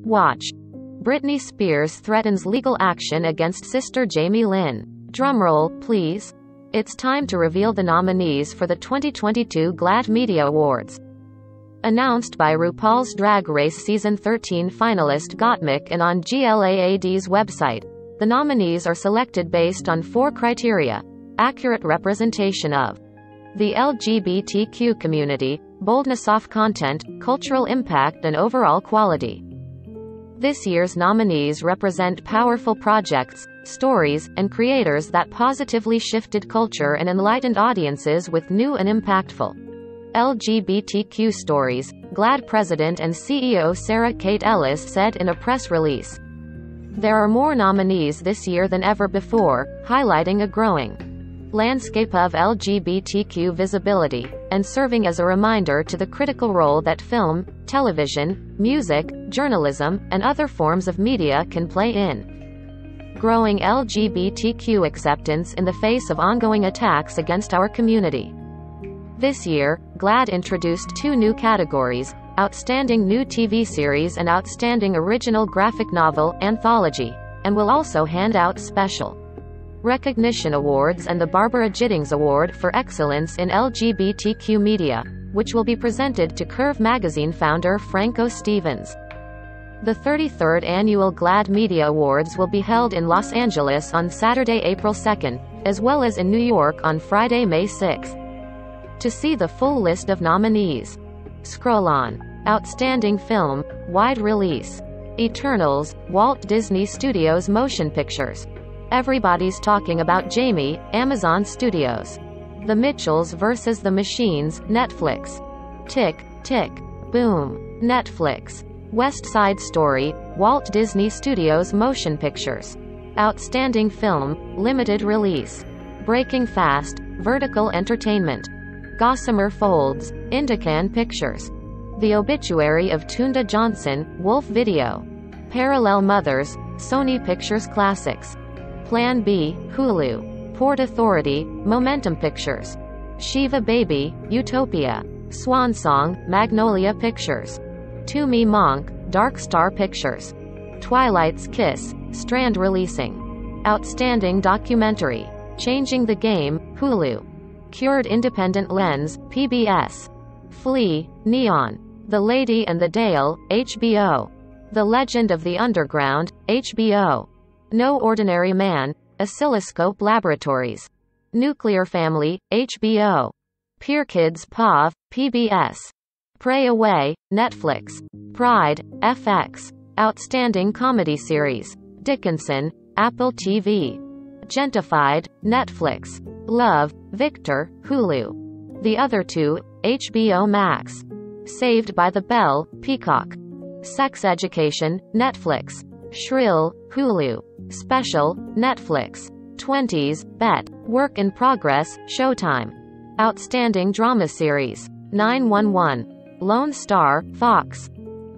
Watch. Britney Spears threatens legal action against sister Jamie Lynn. Drumroll, please. It's time to reveal the nominees for the 2022 GLAAD Media Awards. Announced by RuPaul's Drag Race Season 13 finalist Gottmik and on GLAAD's website. The nominees are selected based on 4 criteria: accurate representation of the LGBTQ community, boldness of content, cultural impact, and overall quality. This year's nominees represent powerful projects, stories, and creators that positively shifted culture and enlightened audiences with new and impactful LGBTQ stories, GLAAD President and CEO Sarah Kate Ellis said in a press release. There are more nominees this year than ever before, highlighting a growing landscape of LGBTQ visibility, and serving as a reminder to the critical role that film, television, music, journalism, and other forms of media can play in growing LGBTQ acceptance in the face of ongoing attacks against our community. This year, GLAAD introduced 2 new categories: Outstanding New TV Series and Outstanding Original Graphic Novel, Anthology, and will also hand out Special Recognition Awards and the Barbara Gittings Award for Excellence in LGBTQ Media, which will be presented to Curve magazine founder Franco Stevens. The 33rd Annual GLAAD Media Awards will be held in Los Angeles on Saturday, April 2nd, as well as in New York on Friday, May 6th. To see the full list of nominees, scroll on. Outstanding Film, Wide Release. Eternals, Walt Disney Studios Motion Pictures. Everybody's Talking About Jamie, Amazon Studios. The Mitchells vs. the Machines, Netflix. Tick, Tick, Boom, Netflix. West Side Story, Walt Disney Studios Motion Pictures. Outstanding Film, Limited Release. Breaking Fast, Vertical Entertainment. Gossamer Folds, Indican Pictures. The Obituary of Tunda Johnson, Wolf Video. Parallel Mothers, Sony Pictures Classics. Plan B, Hulu. Port Authority, Momentum Pictures. Shiva Baby, Utopia. Swan Song, Magnolia Pictures. To Me Monk, Dark Star Pictures. Twilight's Kiss, Strand Releasing. Outstanding Documentary, Changing the Game, Hulu. Cured Independent Lens, PBS. Flea, Neon. The Lady and the Dale, HBO. The Legend of the Underground, HBO. No Ordinary Man, Oscilloscope Laboratories. Nuclear Family, HBO. Peer Kids POV, PBS. Pray Away, Netflix. Pride, FX. Outstanding Comedy Series, Dickinson, Apple TV. Gentified, Netflix. Love, Victor, Hulu. The Other Two, HBO Max. Saved by the Bell, Peacock. Sex Education, Netflix. Shrill, Hulu. Special, Netflix. 20s, Bet. Work in Progress, Showtime. Outstanding Drama Series, 911. Lone Star, Fox.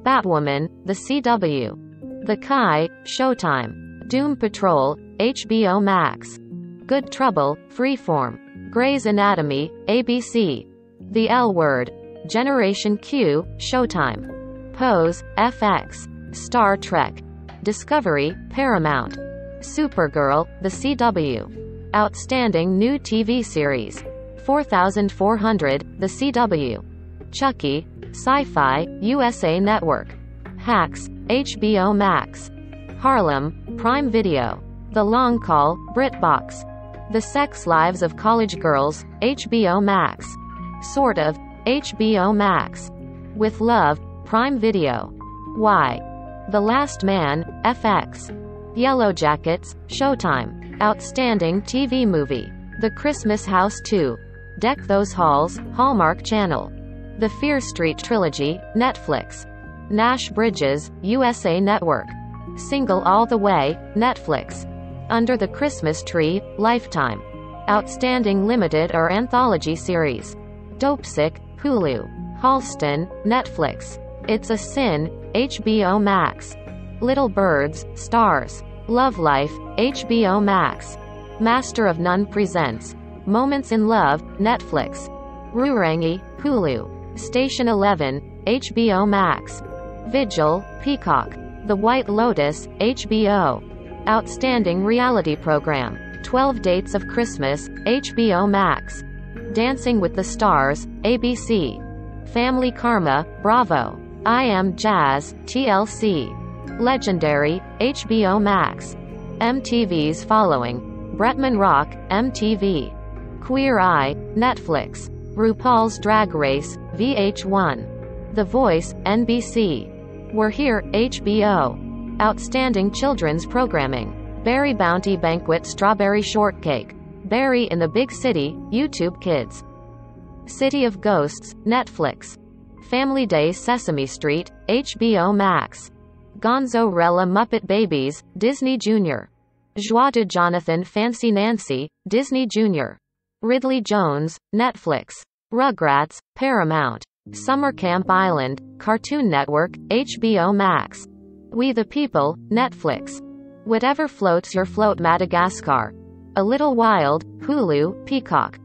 Batwoman, The CW. The Kai, Showtime. Doom Patrol, HBO Max. Good Trouble, Freeform. Grey's Anatomy, ABC. The L Word. Generation Q, Showtime. Pose, FX. Star Trek. Discovery, Paramount. Supergirl, The CW. Outstanding New TV Series, 4400, The CW. Chucky, Sci-Fi, USA Network. Hacks, HBO Max. Harlem, Prime Video. The Long Call, BritBox. The Sex Lives of College Girls, HBO Max. Sort of, HBO Max. With Love, Prime Video. Why? The Last Man, FX. Yellow Jackets, Showtime. Outstanding TV Movie, The Christmas House 2. Deck Those Halls, Hallmark Channel. The Fear Street Trilogy, Netflix. Nash Bridges, USA Network. Single All the Way, Netflix. Under the Christmas Tree, Lifetime. Outstanding Limited or Anthology Series, Dopesick, Hulu. Halston, Netflix. It's a Sin, HBO Max. Little Birds, Stars. Love Life, HBO Max. Master of None presents Moments in Love, Netflix. Rurangi, Hulu. Station 11, HBO Max. Vigil, Peacock. The White Lotus, HBO. Outstanding Reality Program. 12 Dates of Christmas, HBO Max. Dancing with the Stars, ABC. Family Karma, Bravo. I Am Jazz, TLC. Legendary, HBO Max. MTV's Following. Bretman Rock, MTV. Queer Eye, Netflix. RuPaul's Drag Race, VH1. The Voice, NBC. We're Here, HBO. Outstanding Children's Programming. Berry Bounty Banquet Strawberry Shortcake. Berry in the Big City, YouTube Kids. City of Ghosts, Netflix. Family Day Sesame Street, HBO Max. Gonzo-Rella Muppet Babies, Disney Junior. Joie de Jonathan Fancy Nancy, Disney Junior. Ridley Jones, Netflix. Rugrats, Paramount. Summer Camp Island, Cartoon Network, HBO Max. We the People, Netflix. Whatever Floats Your Float Madagascar. A Little Wild, Hulu, Peacock.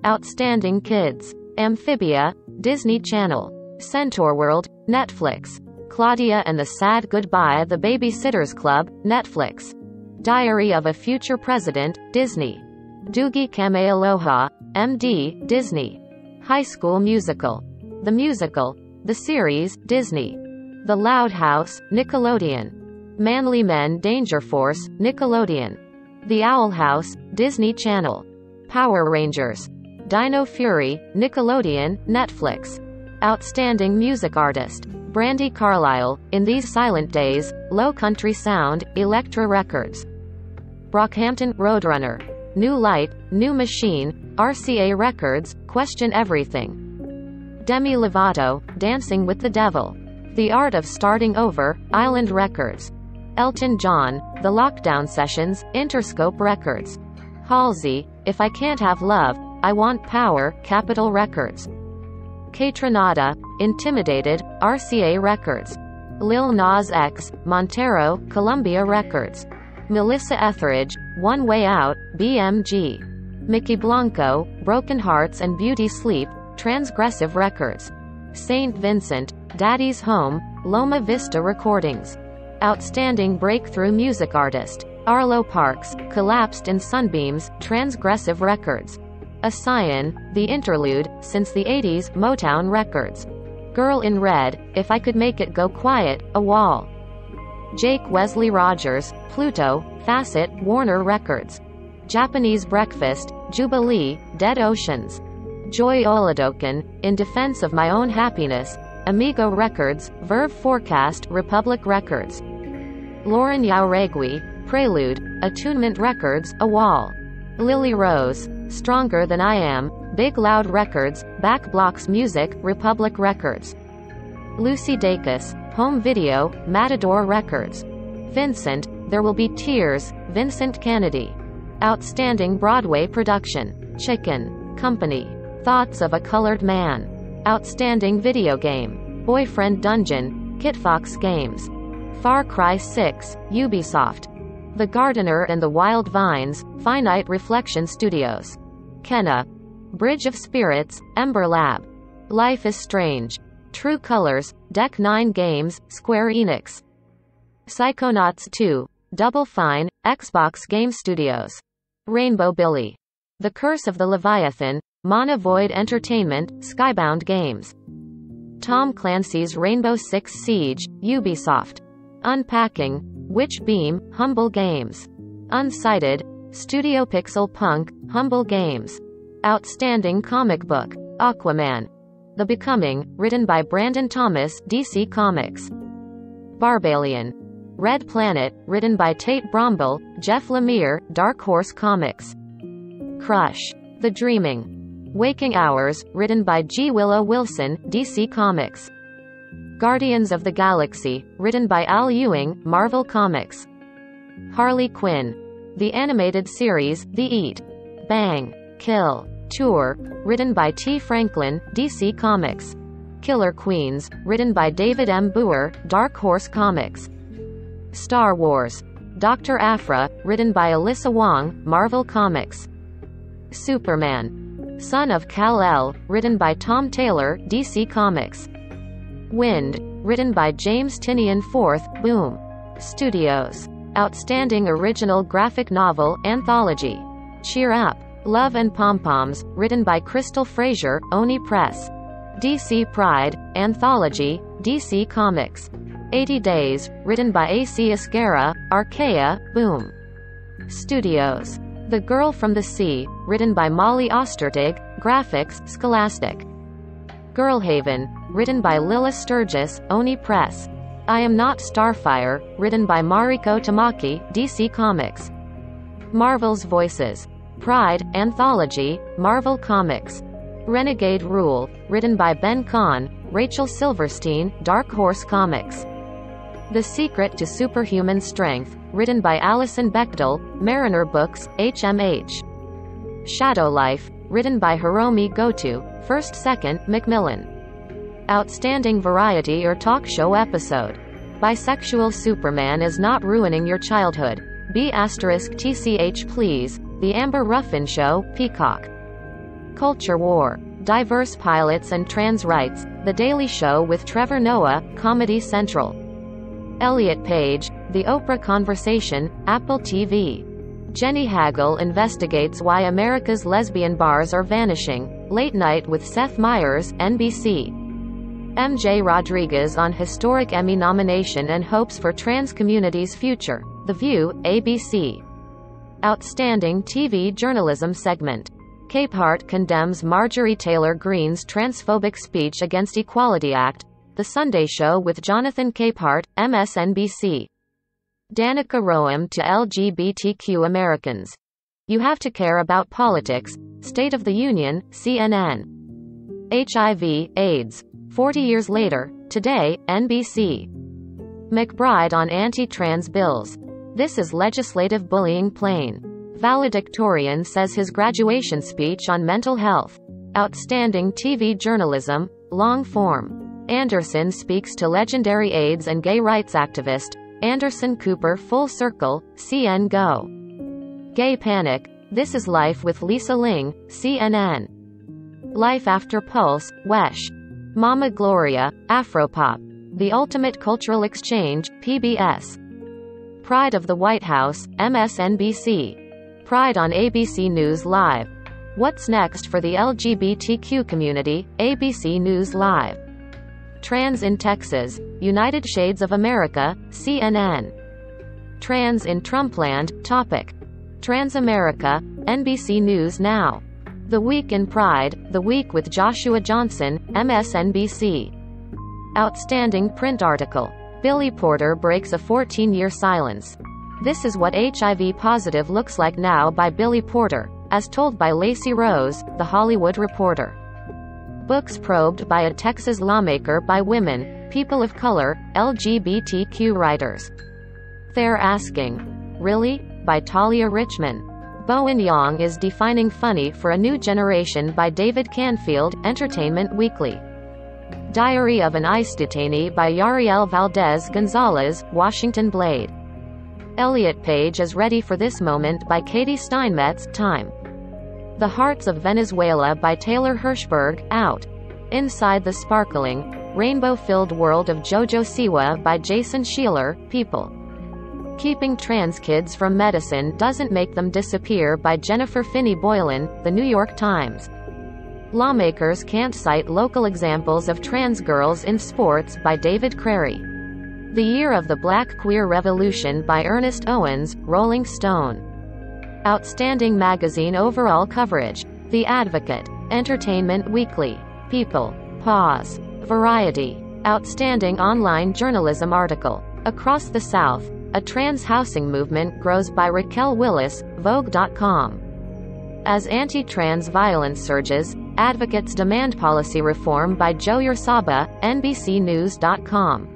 Outstanding Kids. Amphibia, Disney Channel. Centaur World, Netflix. Claudia and the Sad Goodbye The Babysitter's Club, Netflix. Diary of a Future President, Disney. Doogie Kamealoha, MD, Disney. High School Musical. The Musical. The Series, Disney. The Loud House, Nickelodeon. Manly Men Danger Force, Nickelodeon. The Owl House, Disney Channel. Power Rangers. Dino Fury, Nickelodeon, Netflix. Outstanding Music Artist. Brandi Carlile, In These Silent Days, Low Country Sound, Elektra Records. Brockhampton, Roadrunner. New Light, New Machine, RCA Records, Question Everything. Demi Lovato, Dancing with the Devil. The Art of Starting Over, Island Records. Elton John, The Lockdown Sessions, Interscope Records. Halsey, If I Can't Have Love, I Want Power, Capitol Records. Kaytranada, Intimidated, RCA Records. Lil Nas X, Montero, Columbia Records. Melissa Etheridge, One Way Out, BMG. Mickey Blanco, Broken Hearts and Beauty Sleep, Transgressive Records. Saint Vincent, Daddy's Home, Loma Vista Recordings. Outstanding Breakthrough Music Artist. Arlo Parks, Collapsed in Sunbeams, Transgressive Records. A Scion, The Interlude, Since the 80s, Motown Records. Girl in Red, If I Could Make It Go Quiet, A Wall. Jake Wesley Rogers, Pluto, Facet, Warner Records. Japanese Breakfast, Jubilee, Dead Oceans. Joy Oladokan, In Defense of My Own Happiness, Amigo Records, Verve Forecast, Republic Records. Lauren Jauregui, Prelude, Attunement Records, A Wall. Lily Rose, Stronger Than I Am, Big Loud Records, Back Blocks Music, Republic Records. Lucy Dacus, Home Video, Matador Records. Vincent, There Will Be Tears, Vincent Kennedy. Outstanding Broadway Production. Chicken Company. Thoughts of a Colored Man. Outstanding Video Game. Boyfriend Dungeon, Kitfox Games. Far Cry 6, Ubisoft. The Gardener and the Wild Vines, Finite Reflection Studios. Kenna. Bridge of Spirits, Ember Lab. Life is Strange. True Colors, Deck 9 Games, Square Enix. Psychonauts 2, Double Fine, Xbox Game Studios. Rainbow Billy. The Curse of the Leviathan, Mana Void Entertainment, Skybound Games. Tom Clancy's Rainbow Six Siege, Ubisoft. Unpacking, Witch Beam, Humble Games. Unsighted, Studio Pixel Punk, Humble Games. Outstanding Comic Book. Aquaman. The Becoming, written by Brandon Thomas, DC Comics. Barbalian. Red Planet, written by Tate Bromble, Jeff Lemire, Dark Horse Comics. Crush. The Dreaming. Waking Hours, written by G. Willow Wilson, DC Comics. Guardians of the Galaxy, written by Al Ewing, Marvel Comics. Harley Quinn. The Animated Series, The Eat. Bang. Kill. Tour, written by T. Franklin, DC Comics. Killer Queens, written by David M. Booher, Dark Horse Comics. Star Wars. Dr. Aphra, written by Alyssa Wong, Marvel Comics. Superman. Son of Kal-El, written by Tom Taylor, DC Comics. Wind, written by James Tinian IV, Boom Studios. Outstanding Original Graphic Novel, Anthology. Cheer Up! Love and Pom-Poms, written by Crystal Fraser, Oni Press. DC Pride, Anthology, DC Comics. 80 Days, written by A.C. Esguerra, Archaea, Boom Studios. The Girl from the Sea, written by Molly Ostertig, Graphics, Scholastic. Girlhaven, written by Lila Sturgis, Oni Press. I Am Not Starfire, written by Mariko Tamaki, DC Comics. Marvel's Voices. Pride, Anthology, Marvel Comics. Renegade Rule, written by Ben Kahn, Rachel Silverstein, Dark Horse Comics. The Secret to Superhuman Strength, written by Alison Bechdel, Mariner Books, HMH. Shadow Life, written by Hiromi Goto, 1st 2nd, Macmillan. Outstanding Variety or Talk Show Episode. Bisexual Superman is not ruining your childhood. B*TCH please. The Amber Ruffin Show, Peacock. Culture War. Diverse Pilots and Trans Rights, The Daily Show with Trevor Noah, Comedy Central. Elliot Page, The Oprah Conversation, Apple TV. Jenny Hagel investigates why America's lesbian bars are vanishing, Late Night with Seth Meyers, NBC. MJ Rodriguez on historic Emmy nomination and hopes for trans community's future, The View, ABC. Outstanding TV Journalism Segment. Capehart condemns Marjorie Taylor Greene's transphobic speech against Equality Act, The Sunday Show with Jonathan Capehart, MSNBC. Danica Roem to LGBTQ Americans. You have to care about politics, State of the Union, CNN. HIV, AIDS. 40 years later, today, NBC. McBride on anti-trans bills. This is legislative bullying plain. Valedictorian says his graduation speech on mental health. Outstanding TV Journalism, long form. Anderson speaks to legendary AIDS and gay rights activist, Anderson Cooper Full Circle, CN Go. Gay Panic, This is Life with Lisa Ling, CNN. Life After Pulse, WESH. Mama Gloria, Afropop. The Ultimate Cultural Exchange, PBS. Pride of the White House, MSNBC. Pride on ABC News Live. What's next for the LGBTQ community, ABC News Live. Trans in Texas, United Shades of America, CNN. Trans in Trumpland, Topic. Trans America, NBC News Now. The Week in Pride, The Week with Joshua Johnson, MSNBC. Outstanding Print Article. Billy Porter breaks a 14-year silence. This is what HIV positive looks like now by Billy Porter, as told by Lacey Rose, The Hollywood Reporter. Books probed by a Texas lawmaker by women, people of color, LGBTQ writers. They're asking. Really? By Talia Richman. Bowen Yang is defining funny for a new generation by David Canfield, Entertainment Weekly. Diary of an ICE detainee by Yariel Valdez Gonzalez, Washington Blade. Elliot Page is ready for this moment by Katie Steinmetz, Time. The Hearts of Venezuela by Taylor Hirschberg, Out. Inside the Sparkling, Rainbow-Filled World of Jojo Siwa by Jason Sheeler, People. Keeping Trans Kids from Medicine Doesn't Make Them Disappear by Jennifer Finney Boylan, The New York Times. Lawmakers Can't Cite Local Examples of Trans Girls in Sports by David Crary. The Year of the Black Queer Revolution by Ernest Owens, Rolling Stone. Outstanding Magazine Overall Coverage. The Advocate. Entertainment Weekly. People. Pause. Variety. Outstanding Online Journalism Article. Across the South. A Trans Housing Movement Grows by Raquel Willis, Vogue.com. As anti-trans violence surges, advocates demand policy reform by Joe Ursaba, NBCnews.com.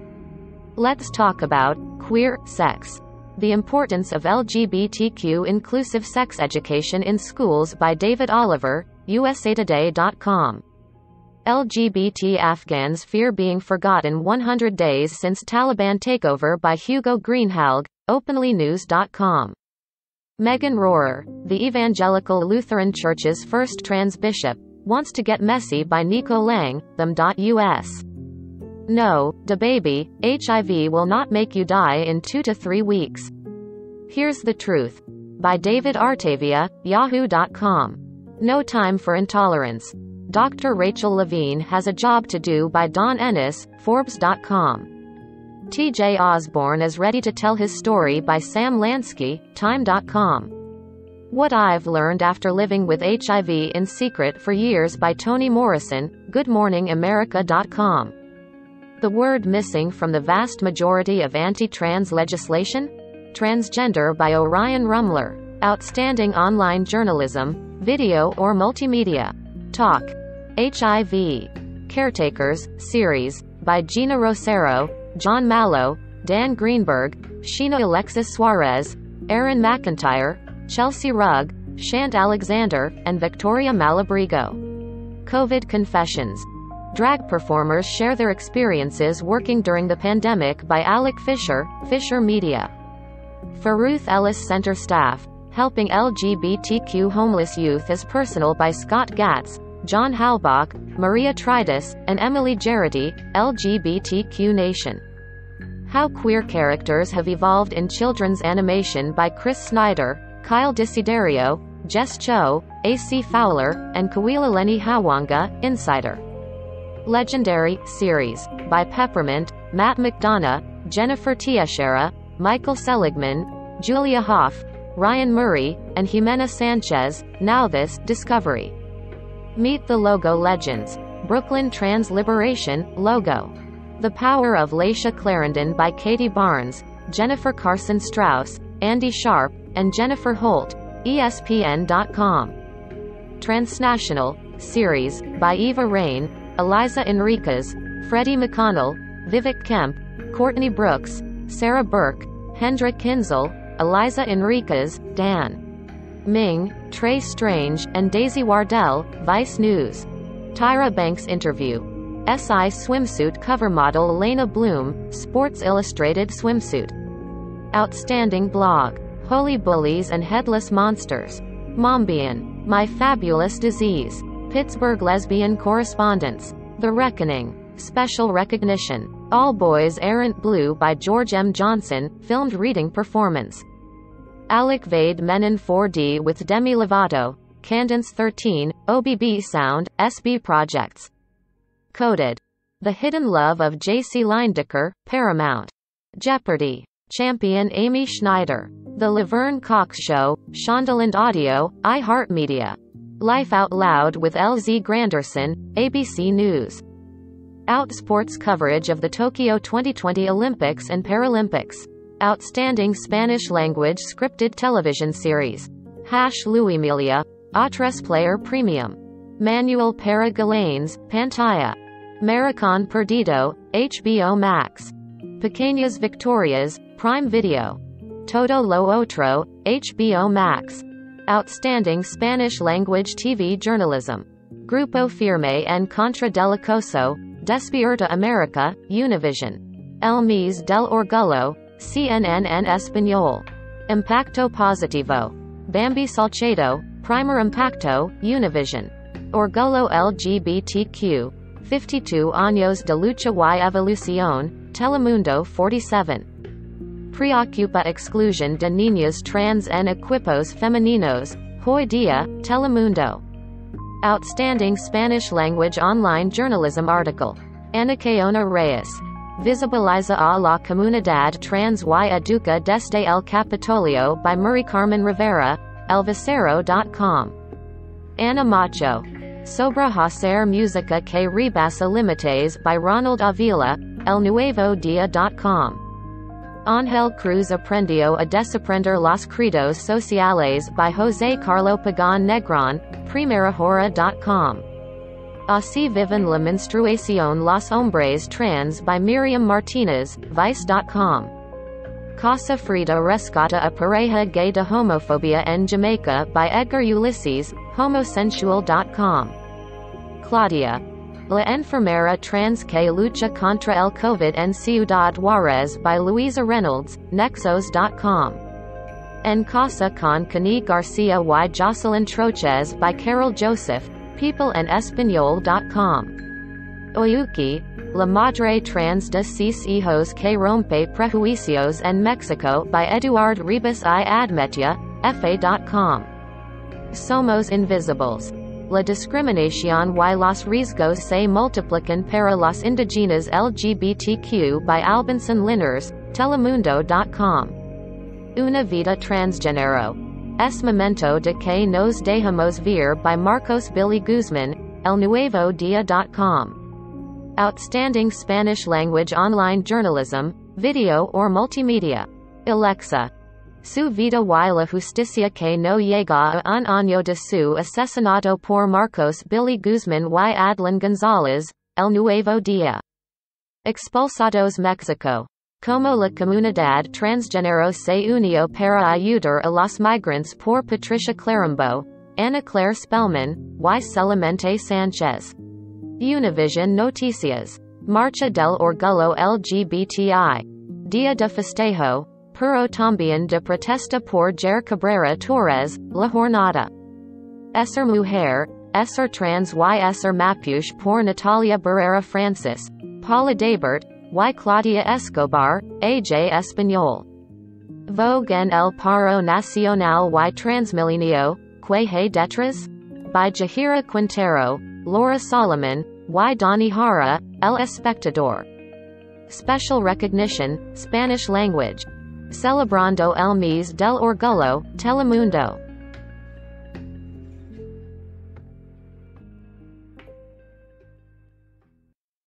Let's talk about queer sex. The Importance of LGBTQ Inclusive Sex Education in Schools by David Oliver, USAtoday.com. LGBT Afghans fear being forgotten 100 days since Taliban takeover by Hugo Greenhalgh, openlynews.com. Megan Rohrer, the Evangelical Lutheran Church's first trans bishop, wants to get messy by Nico Lang, them.us. No, da baby, HIV will not make you die in 2 to 3 weeks. Here's the Truth. By David Artavia, Yahoo.com. No Time for Intolerance. Dr. Rachel Levine Has a Job to Do by Don Ennis, Forbes.com. T.J. Osborne is Ready to Tell His Story by Sam Lansky, Time.com. What I've Learned After Living with HIV in Secret for Years by Toni Morrison, GoodMorningAmerica.com. The word missing from the vast majority of anti-trans legislation? Transgender by Orion Rumler. Outstanding online journalism, video or multimedia. Talk. HIV. Caretakers, series, by Gina Rosero, John Mallow, Dan Greenberg, Sheena Alexis Suarez, Erin McIntyre, Chelsea Rugg, Shant Alexander, and Victoria Malabrigo. COVID Confessions. Drag performers share their experiences working during the pandemic by Alec Fisher, Fisher Media. For Ruth Ellis Center Staff, Helping LGBTQ Homeless Youth is Personal by Scott Gatz, John Halbach, Maria Tridas, and Emily Jarity, LGBTQ Nation. How Queer Characters Have Evolved in Children's Animation by Chris Snyder, Kyle Desiderio, Jess Cho, A.C. Fowler, and Kawila Leni Hawanga, Insider. Legendary series by Peppermint, Matt McDonough, Jennifer Tieshera, Michael Seligman, Julia Hoff, Ryan Murray, and Jimena Sanchez. Now This, Discovery. Meet the Logo Legends. Brooklyn Trans Liberation, Logo. The Power of Laisha Clarendon by Katie Barnes, Jennifer Carson Strauss, Andy Sharp, and Jennifer Holt, ESPN.com. Transnational series by Eva Rain, Eliza Enriquez, Freddie McConnell, Vivek Kemp, Courtney Brooks, Sarah Burke, Hendrik Kinzel, Eliza Enriquez, Dan Ming, Trey Strange, and Daisy Wardell, Vice News. Tyra Banks interview. SI swimsuit cover model Elena Bloom, Sports Illustrated swimsuit. Outstanding blog. Holy Bullies and Headless Monsters. Mombian. My Fabulous Disease. Pittsburgh Lesbian Correspondence. The Reckoning. Special recognition. All Boys Aren't Blue by George M. Johnson, filmed reading performance. Alec Vade Menon 4D with Demi Lovato, Candence 13, OBB Sound, SB Projects. Coded. The Hidden Love of J.C. Leyendecker, Paramount. Jeopardy! Champion Amy Schneider. The Laverne Cox Show, Shondaland Audio, iHeartMedia. Life Out Loud with L.Z. Granderson, ABC News. Out sports coverage of the Tokyo 2020 Olympics and Paralympics. Outstanding Spanish-language scripted television series. #Luimilia, A3 Player Premium. Manuel para Galanes, Pantalla. Maricon Perdido, HBO Max. Pequeñas Victorias, Prime Video. Todo lo Otro, HBO Max. Outstanding Spanish-language TV journalism. Grupo Firme and Contra del Acoso, Despierta America, Univision. El Mes del Orgullo, CNN en Español. Impacto Positivo. Bambi Salcedo, Primer Impacto, Univision. Orgullo LGBTQ. 52 años de lucha y evolución, Telemundo 47. Preocupa exclusión de niñas trans en equipos femeninos, Hoy Día, Telemundo. Outstanding Spanish-language online journalism article. Anacaona Reyes. Visibiliza a la comunidad trans y educa desde el Capitolio by Mari Carmen Rivera, elvocero.com. Ana Macho. Sobre hacer música que rebasa límites by Ronald Avila, elnuevodia.com. Ángel Cruz aprendió a desaprender los credos sociales by José Carlo Pagán Negrón, primerahora.com. Así viven la menstruación los hombres trans by Miriam Martinez, vice.com. Casa Frida rescata a pareja gay de homofobia en Jamaica by Edgar Ulysses, homosensual.com. Claudia. La enfermera trans que lucha contra el COVID en Ciudad Juárez by Luisa Reynolds, nexos.com. En Casa con Kenny Garcia y Jocelyn Troches by Carol Joseph, peopleenespañol.com. Oyuki. La Madre trans de sis hijos que rompe prejuicios en Mexico by Eduard Ribas y Admetia, fa.com. Somos Invisibles. La discriminación y los riesgos se multiplican para los indígenas LGBTQ by Albinson Linares, telemundo.com. Una vida transgénero. Es momento de que nos dejemos ver by Marcos Billy Guzman, elnuevodía.com. Outstanding Spanish language online journalism, video or multimedia. Alexa. Su vida y la justicia que no llega a un año de su asesinato por Marcos Billy Guzman y Adlan González, El Nuevo Día. Expulsados Mexico. Como la comunidad transgénero se unió para ayudar a los migrantes por Patricia Clarembo, Ana Claire Spellman, y Clemente Sánchez. Univision Noticias. Marcha del Orgullo LGBTI. Día de Festejo, pero también de protesta por Jair Cabrera Torres, La Jornada. Ser Mujer, Ser Trans y Ser Mapuche por Natalia Barrera Francis, Paula Debert, y Claudia Escobar, AJ Español. Vogue en el Paro Nacional y Transmilenio, Que hay detrás? By Jahira Quintero, Laura Solomon, y Donny Jara, El Espectador. Special Recognition, Spanish Language. Celebrando el Mes del Orgullo, Telemundo.